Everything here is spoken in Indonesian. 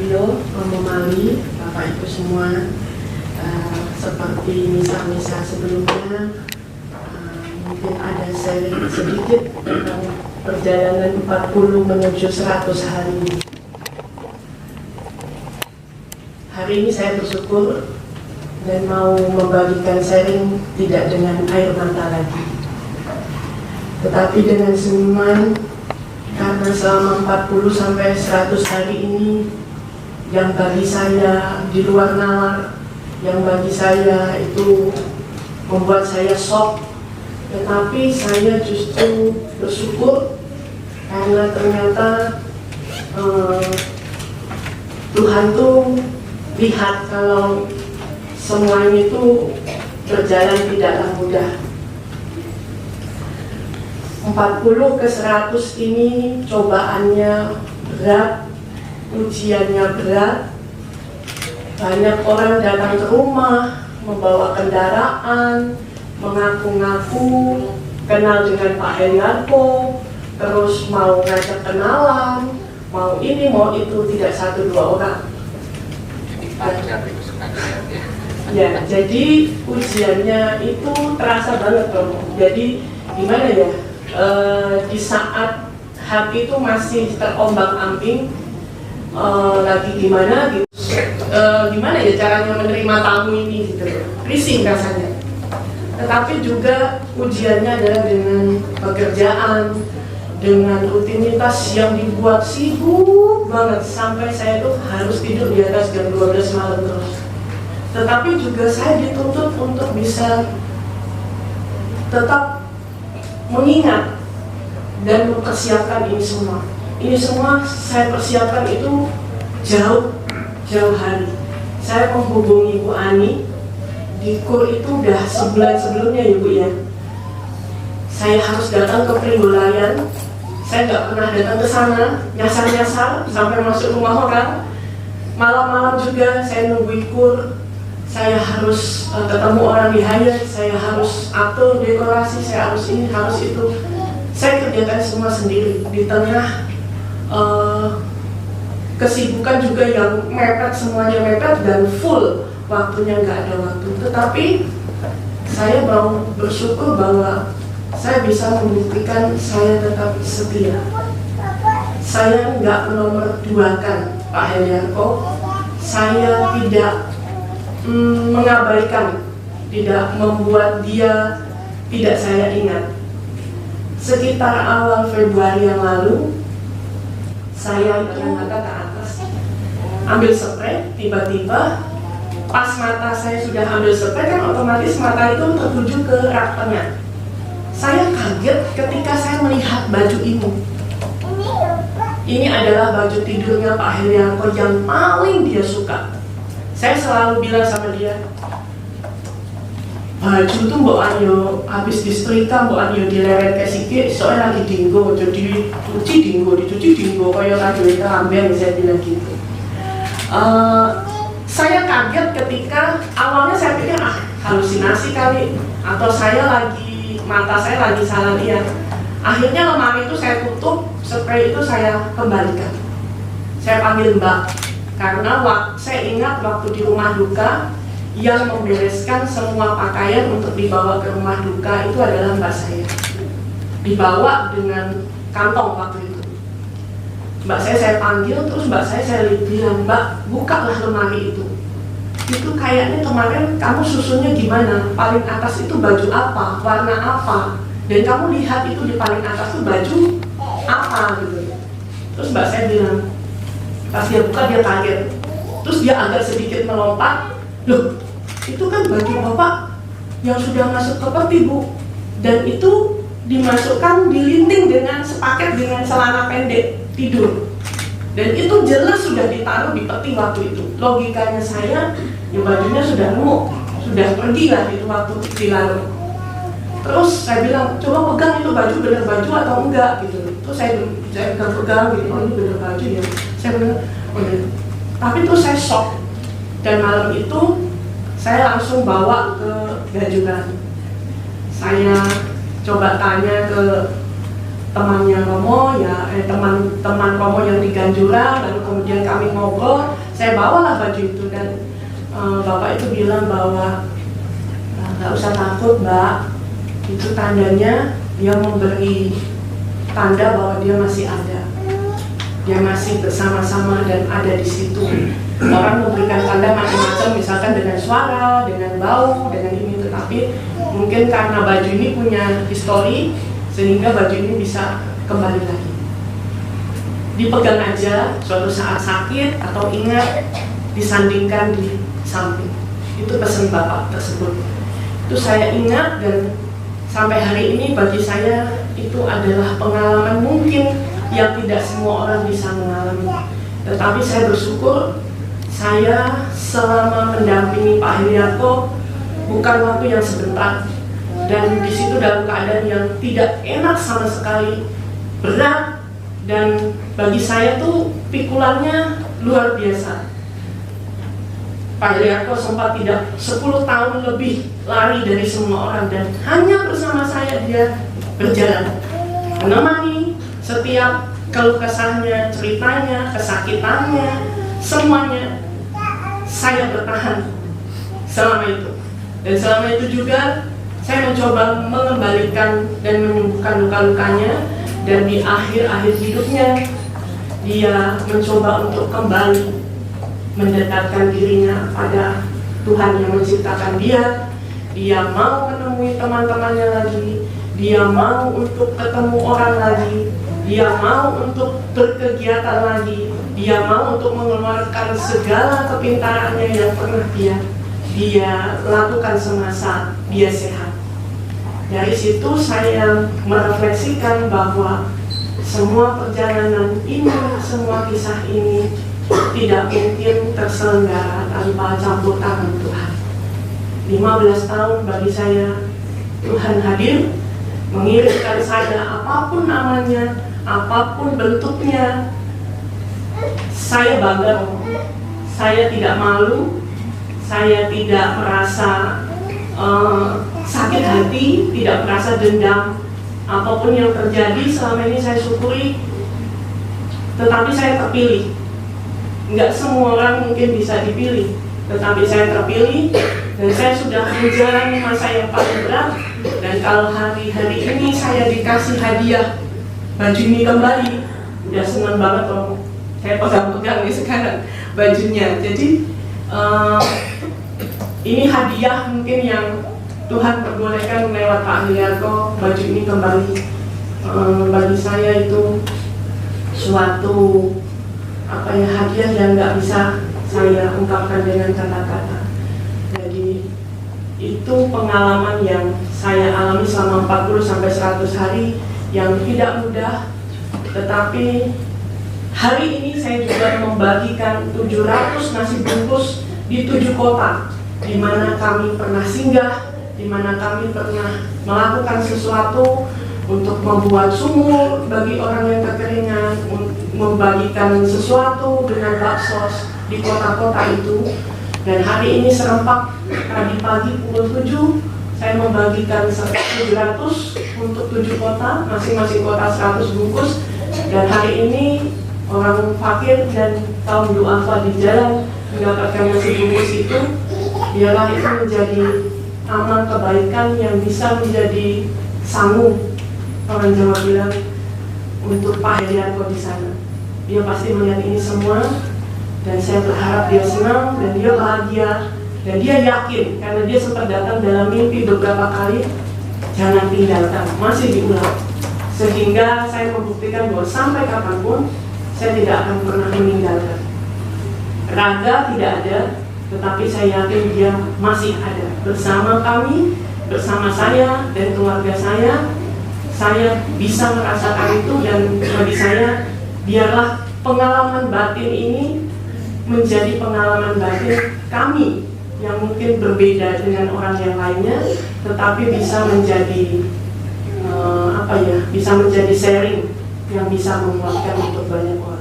Rio, Romo Mali, Bapak Ibu semua, seperti misa-misa sebelumnya, mungkin ada sharing sedikit tentang perjalanan 40 menuju 100 hari ini. Hari ini saya bersyukur dan mau membagikan sharing tidak dengan air mata lagi, tetapi dengan senyuman, karena selama 40 sampai 100 hari ini yang bagi saya di luar nalar, yang bagi saya itu membuat saya shock, tetapi saya justru bersyukur karena ternyata Tuhan tuh lihat kalau semuanya itu berjalan tidaklah mudah. 40 ke 100 ini cobaannya berat, ujiannya berat. Banyak orang datang ke rumah, membawa kendaraan, mengaku-ngaku kenal dengan Pak Herianto, terus mau ngajak kenalan, mau ini, mau itu, tidak 1-2 orang. Ya, jadi ujiannya itu terasa banget dong. Jadi gimana ya? Di saat hati itu masih terombang-ambing, lagi gimana gitu, gimana ya caranya menerima tamu ini gitu, risih rasanya. Tetapi juga ujiannya adalah dengan pekerjaan, dengan rutinitas yang dibuat sibuk banget sampai saya tuh harus tidur di atas jam 12 malam terus. Tetapi juga saya dituntut untuk bisa tetap mengingat dan mempersiapkan ini semua. Ini semua saya persiapkan itu jauh hari. Saya menghubungi Bu Ani di KUR itu udah sebulan sebelumnya ya Bu ya. Saya harus datang ke Pringgolayan. Saya nggak pernah datang ke sana, nyasar-nyasar sampai masuk rumah orang. Malam-malam juga saya nungguin KUR. Saya harus ketemu orang di Hayat, saya harus atur dekorasi, saya harus ini, harus itu. Saya kerjakan semua sendiri di tengah kesibukan juga yang mepet, semuanya mepet dan full, waktunya nggak ada waktu. Tetapi saya mau bersyukur bahwa saya bisa membuktikan saya tetap setia. Saya nggak menomor duakan Pak Herianto, saya tidak mengabaikan, tidak membuat dia tidak saya ingat. Sekitar awal Februari yang lalu, saya mata ke atas, ambil spray, tiba-tiba pas mata saya sudah ambil spray kan otomatis mata itu tertuju ke rak tengah. Saya kaget ketika saya melihat baju ini. Ini adalah baju tidurnya Pak Herianto yang paling dia suka. Saya selalu bilang sama dia, baju tuh Mbok Anyo habis disetrika, Mbok Anyo dileret ke sikit, soalnya lagi dinggo, jadi dicuci dinggo, kaya radio itu ambil, saya bilang gitu. Saya kaget ketika awalnya saya pikir halusinasi kali, atau mata saya lagi salah lihat. Akhirnya lemari itu saya tutup, spray itu saya kembalikan. Saya panggil Mbak. Karena saya ingat waktu di rumah duka yang membereskan semua pakaian untuk dibawa ke rumah duka itu adalah Mbak saya. Dibawa dengan kantong waktu itu. Mbak saya panggil, terus Mbak saya bilang, Mbak bukalah lemari itu. Itu kayaknya kemarin kamu susunnya gimana? Paling atas itu baju apa? Warna apa? Dan kamu lihat itu di paling atas itu baju apa gitu. Terus Mbak saya bilang, pas dia buka dia kaget, terus dia agak sedikit melompat, loh itu kan baju bapak yang sudah masuk ke peti Bu, dan itu dimasukkan dilinting dengan sepaket dengan celana pendek tidur, dan itu jelas sudah ditaruh di peti waktu itu. Logikanya saya, ya bajunya sudah remuk, sudah pergi lah itu waktu dilarung. Terus saya bilang, coba pegang itu baju bener baju atau enggak gitu. Terus saya pegang gitu, oh ini bener baju ya. Saya bilang, oh ya. Tapi terus saya shock. Dan malam itu saya langsung bawa ke Gajuran. Saya coba tanya ke temannya Romo, ya teman Romo yang di Ganjura, lalu kemudian kami ngobrol, saya bawalah baju itu dan Bapak itu bilang bahwa nggak usah takut Mbak, itu tandanya dia memberi tanda bahwa dia masih ada, dia masih bersama-sama dan ada di situ. Orang memberikan tanda macam-macam, misalkan dengan suara, dengan bau, dengan ini, tetapi mungkin karena baju ini punya histori sehingga baju ini bisa kembali lagi. Dipegang aja, suatu saat sakit atau ingat, disandingkan di samping. Itu pesan Bapak tersebut. Itu saya ingat dan sampai hari ini bagi saya itu adalah pengalaman mungkin yang tidak semua orang bisa mengalami. Tetapi saya bersyukur saya selama mendampingi Pak Heriarto bukan waktu yang sebentar, dan di situ dalam keadaan yang tidak enak sama sekali, berat, dan bagi saya tuh pikulannya luar biasa. Pak Heriarto sempat tidak 10 tahun lebih lari dari semua orang dan hanya bersama saya dia berjalan, menemani setiap keluh kesahnya, ceritanya, kesakitannya, semuanya. Saya bertahan selama itu, dan selama itu juga saya mencoba mengembalikan dan menyembuhkan luka-lukanya, dan di akhir-akhir hidupnya dia mencoba untuk kembali mendekatkan dirinya pada Tuhan yang menciptakan dia. Dia mau menemui teman-temannya lagi, dia mau untuk ketemu orang lagi, dia mau untuk berkegiatan lagi, dia mau untuk mengeluarkan segala kepintarannya yang pernah dia lakukan semasa dia sehat. Dari situ saya merefleksikan bahwa semua perjalanan ini, semua kisah ini tidak mungkin terselenggara tanpa campur tangan Tuhan. 15 tahun bagi saya Tuhan hadir, mengirimkan saya apapun namanya, apapun bentuknya. Saya bangga, saya tidak malu, saya tidak merasa sakit hati, tidak merasa dendam. Apapun yang terjadi selama ini saya syukuri, tetapi saya terpilih. Enggak semua orang mungkin bisa dipilih, tetapi saya terpilih dan saya sudah menjalani masa yang paling berat. Dan kalau hari-hari ini saya dikasih hadiah baju ini kembali, udah senang banget loh. Saya pegang-pegang nih sekarang bajunya. Jadi ini hadiah mungkin yang Tuhan perbolehkan lewat Pak Heriarto. Baju ini kembali bagi saya itu suatu hadiah yang nggak bisa saya ungkapkan dengan kata-kata. Jadi itu pengalaman yang saya alami selama 40-100 hari yang tidak mudah. Tetapi hari ini saya juga membagikan 700 nasi bungkus di 7 kota di mana kami pernah singgah, di mana kami pernah melakukan sesuatu untuk membuat sumur bagi orang yang kekeringan, membagikan sesuatu dengan baksos di kota-kota itu. Dan hari ini serempak, tadi pagi pukul 7 saya membagikan 700 untuk 7 kota, masing-masing kota 100 bungkus. Dan hari ini orang fakir dan kaum duafa di jalan mendapatkan nasi bungkus itu. Biarlah itu menjadi amal kebaikan yang bisa menjadi sangu, orang Jawa bilang, untuk Pak Heriarto di sana. Dia pasti melihat ini semua, dan saya berharap dia senang dan dia bahagia dan dia yakin karena dia sempat datang dalam mimpi beberapa kali, jangan tinggalkan, masih diulang, sehingga saya membuktikan bahwa sampai kapanpun saya tidak akan pernah meninggalkan. Raga tidak ada, tetapi saya yakin dia masih ada bersama kami, bersama saya dan keluarga saya. Saya bisa merasakan itu, dan bagi saya biarlah pengalaman batin ini menjadi pengalaman batin kami yang mungkin berbeda dengan orang yang lainnya, tetapi bisa menjadi bisa menjadi sharing yang bisa menguatkan untuk banyak orang.